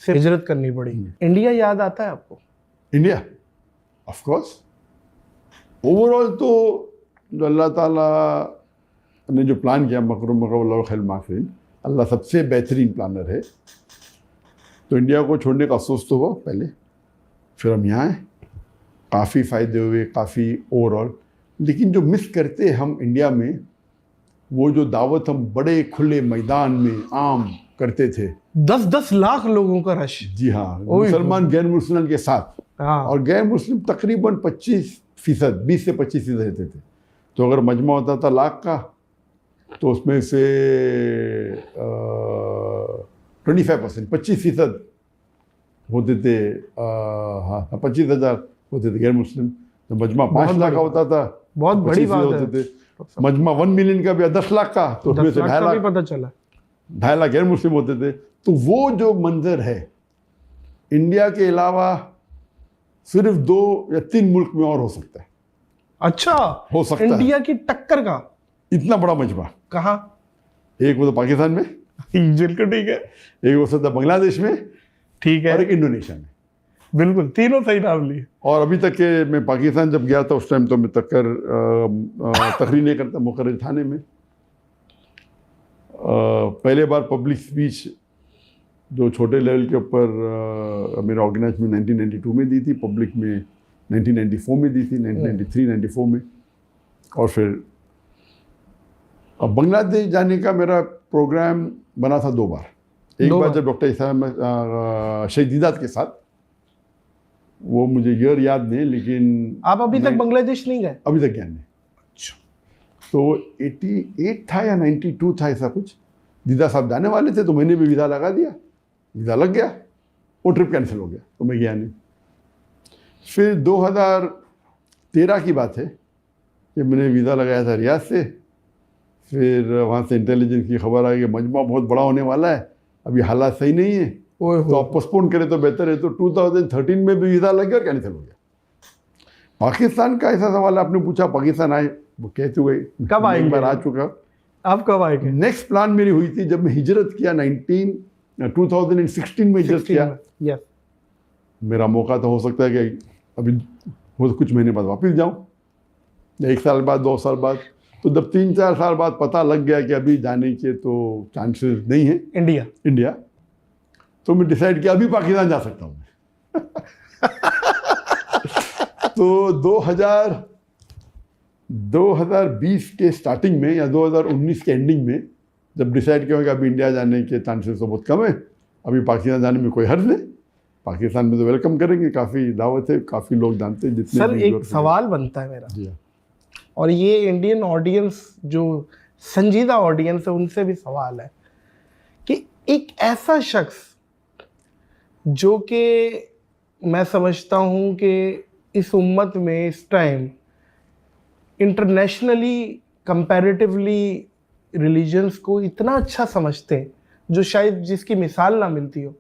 से हिजरत करनी पड़ी। इंडिया याद आता है आपको? इंडिया ऑफ कोर्स, ओवरऑल तो अल्लाह ताला ने जो प्लान किया, मकरूम खैर माफिन, अल्लाह सबसे बेहतरीन प्लानर है। तो इंडिया को छोड़ने का अफसोस तो हुआ पहले, फिर हम यहाँ हैं, काफ़ी फ़ायदे हुए, काफ़ी ओवरऑल। लेकिन जो मिस करते हम इंडिया में, वो जो दावत हम बड़े खुले मैदान में आम करते थे, 10-10 लाख लोगों का रश। जी हाँ, मुसलमान गैर मुसलमान के साथ। हाँ। और गैर मुस्लिम तकरीबन 25%, 20 से 25% रहते थे। तो अगर मजमा होता था लाख का, तो उसमें से 25%, 25% होते थे, हाँ 25,000 होते थे गैर मुस्लिम। तो मजमा 5 लाख का होता था, बहुत बड़ी बात होते थे। मजमा 1 मिलियन का भी 10 लाख का, तो उसमें से 2.5 लाख पता चला, 2.5 लाख गैर मुस्लिम होते थे। तो वो जो मंजर है, इंडिया के अलावा सिर्फ 2 या 3 मुल्क में और हो सकता है। अच्छा, हो सकता है इंडिया की टक्कर का इतना बड़ा मजमा। कहाँ? एक वो तो पाकिस्तान में, बिल्कुल ठीक है, एक हो सकता है बांग्लादेश में, ठीक है, और एक इंडोनेशिया में। बिल्कुल, तीनों सही नाम लिए। और अभी तक के मैं पाकिस्तान जब गया था, उस टाइम तो मैं तकरीर नहीं करता मुकर्रर थाने में। पहले बार पब्लिक स्पीच जो छोटे लेवल के ऊपर मेरा ऑर्गेनाइज में 1992 में दी थी, पब्लिक में 1994 में दी थी, 1993-94 में। और फिर अब बांग्लादेश जाने का मेरा प्रोग्राम बना था 2 बार। एक बार जब डॉक्टर शहीद दीदात के साथ, वो मुझे ईयर याद नहीं, लेकिन आप अभी तक बांग्लादेश नहीं गए? अभी तक गया नहीं। अच्छा। तो 88 था या 92 था, ऐसा कुछ। दीदा साहब जाने वाले थे, तो मैंने भी वीज़ा लगा दिया, वीज़ा लग गया, वो ट्रिप कैंसिल हो गया, तो मैं गया नहीं। फिर 2013 की बात है कि मैंने वीज़ा लगाया था रियाद से। फिर वहाँ से इंटेलिजेंस की खबर आई कि मजमा बहुत बड़ा होने वाला है, अभी हालात सही नहीं है, तो आप पोस्टपोन करें तो बेहतर है। तो 2013 में भी वीज़ा लग गया और कैंसिल हो गया। पाकिस्तान का ऐसा सवाल आपने पूछा, पाकिस्तान आए, वो कहते हुए कब आएंगे? एक बार आ चुका। आप कब आएंगे? नेक्स्ट प्लान मेरी हुई थी जब मैं हिजरत किया, 2016 में हिजरत किया। यस। मेरा मौका तो हो सकता है कि अभी वो कुछ महीने बाद वापस जाऊं, 1 साल बाद, 2 साल बाद। तो जब 3-4 साल बाद पता लग गया कि अभी जाने के तो चांसेस नहीं है इंडिया, तो मैं डिसाइड किया अभी पाकिस्तान जा सकता हूँ। तो 2020 के स्टार्टिंग में या 2019 के एंडिंग में जब डिसाइड किया कि अभी इंडिया जाने के चांसेस तो बहुत कम है, अभी पाकिस्तान जाने में कोई हर्ज नहीं, पाकिस्तान में तो वेलकम करेंगे, काफ़ी दावत है, काफ़ी लोग जानते हैं। जितने सर एक सवाल बनता है मेरा, जी, और ये इंडियन ऑडियंस जो संजीदा ऑडियंस है उनसे भी सवाल है कि एक ऐसा शख्स जो कि मैं समझता हूँ कि इस उम्मत में इस टाइम इंटरनेशनली कंपैरेटिवली रिलीजन्स को इतना अच्छा समझते हैं, जो शायद जिसकी मिसाल ना मिलती हो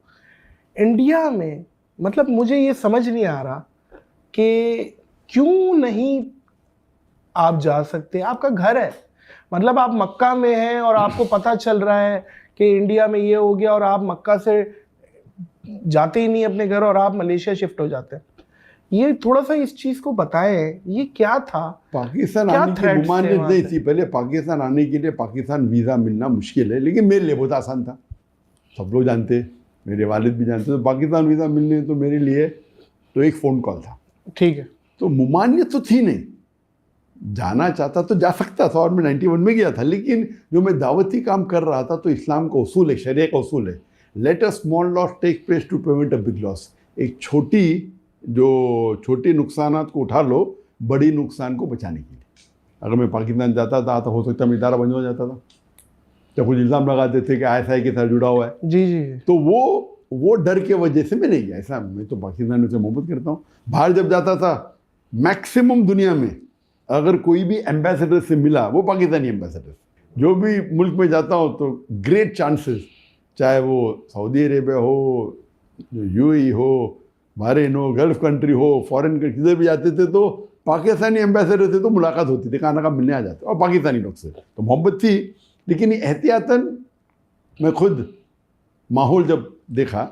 इंडिया में, मतलब मुझे ये समझ नहीं आ रहा कि क्यों नहीं आप जा सकते। आपका घर है, मतलब आप मक्का में हैं और आपको पता चल रहा है कि इंडिया में ये हो गया, और आप मक्का से जाते ही नहीं अपने घर और आप मलेशिया शिफ्ट हो जाते हैं। ये थोड़ा सा इस चीज को बताएं, ये क्या था? पाकिस्तान आने की मुमानियत नहीं थी पहले। पाकिस्तान आने के लिए पाकिस्तान वीज़ा मिलना मुश्किल है, लेकिन मेरे लिए बहुत आसान था, सब लोग जानते, मेरे वालिद भी जानते। तो पाकिस्तान वीज़ा मिलने तो मेरे लिए तो एक फ़ोन कॉल था, ठीक है। तो मुमानियत तो थी नहीं, जाना चाहता तो जा सकता था, और मैं 91 में गया था। लेकिन जो मैं दावती काम कर रहा था, तो इस्लाम का उसूल है, शरिया का उसूल है, let a small loss take place to prevent a big loss. एक छोटे नुकसानात को उठा लो बड़ी नुकसान को बचाने के लिए। अगर मैं पाकिस्तान जाता था तो हो सकता है इदारा बंद हो जाता था, तो कुछ इल्ज़ाम लगाते थे कि ISI के साथ जुड़ा हुआ है। जी। तो वो डर के वजह से मैं नहीं गया। ऐसा, मैं तो पाकिस्तान से मोहब्बत करता हूँ। बाहर जब जाता था, मैक्सिमम दुनिया में अगर कोई भी एम्बेसडर से मिला, वो पाकिस्तानी एम्बेसडर, जो भी मुल्क में जाता हूँ तो ग्रेट चांसेस, चाहे वो सऊदी अरेबिया हो, UAE हो, बहरीन हो, गल्फ कंट्री हो, फॉरेन किधर भी जाते थे तो पाकिस्तानी एम्बेसडर से तो मुलाकात होती थी, खाना का मिलने आ जाते, और पाकिस्तानी लोग से तो मोहब्बत थी। लेकिन एहतियातन मैं खुद माहौल जब देखा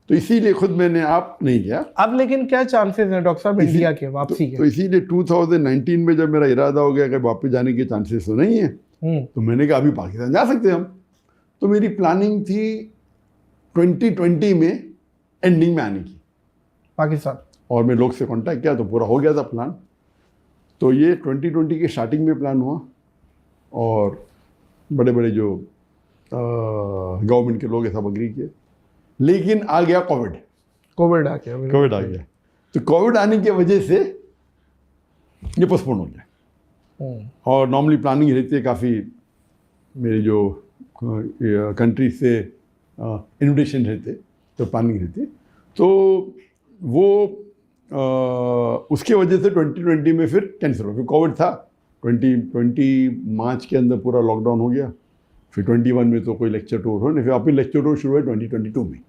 तो इसीलिए खुद मैंने आप नहीं किया। अब लेकिन क्या चांसेस हैं डॉक्टर साहब इंडिया के वापसी के? तो इसीलिए 2019 में जब मेरा इरादा हो गया कि वापस जाने के चांसेस तो नहीं है, तो मैंने कहा अभी पाकिस्तान जा सकते हैं हम। तो मेरी प्लानिंग थी 2020 में एंडिंग में आने की पाकिस्तान, और मैं लोग से कांटेक्ट किया तो पूरा हो गया था प्लान। तो ये 2020 के स्टार्टिंग में प्लान हुआ और बड़े बड़े जो गवर्नमेंट के लोग सब अग्री किए, लेकिन आ गया कोविड आ गया। तो कोविड आने की वजह से ये पोस्टपोन हो गया। और नॉर्मली प्लानिंग रहती है काफ़ी, मेरे जो कंट्री से इन्विटेशन रहते तो प्लानिंग रहती, तो वो उसके वजह से 2020 में फिर कैंसिल हो गया। कोविड था, 2020 मार्च के अंदर पूरा लॉकडाउन हो गया। फिर 21 में तो कोई लेक्चर टूर हो नहीं, फिर वापस लेक्चर टूर शुरू हुआ 2022 में।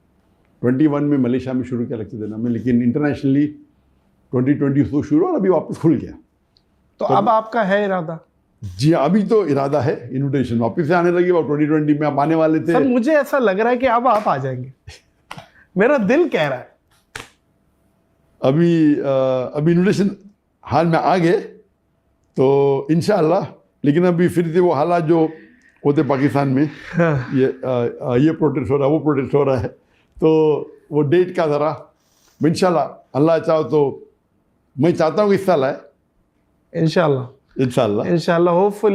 21 में मलेशिया में शुरू किया लेक्चर देना में, लेकिन इंटरनेशनली 2020 से शुरू और अभी वापस खुल गया। तो अब आपका है इरादा? जी अभी तो इरादा है, इन्विटेशन वापस से आने लगी। और 2020 में आप आने वाले थे। सर मुझे ऐसा लग रहा है कि अब आप आ जाएंगे, मेरा दिल कह रहा है। अभी इन्विटेशन हाल में आ गए तो इंशाअल्लाह, लेकिन अभी फिर से वो हालात जो होते पाकिस्तान में, ये प्रोटेस्ट हो रहा है, वो प्रोटेस्ट हो रहा है, तो वो डेट का ज़रा इंशाअल्लाह अल्लाह चाहो तो मैं चाहता हूँ कि इस साल आए इंशाअल्लाह होपफुली।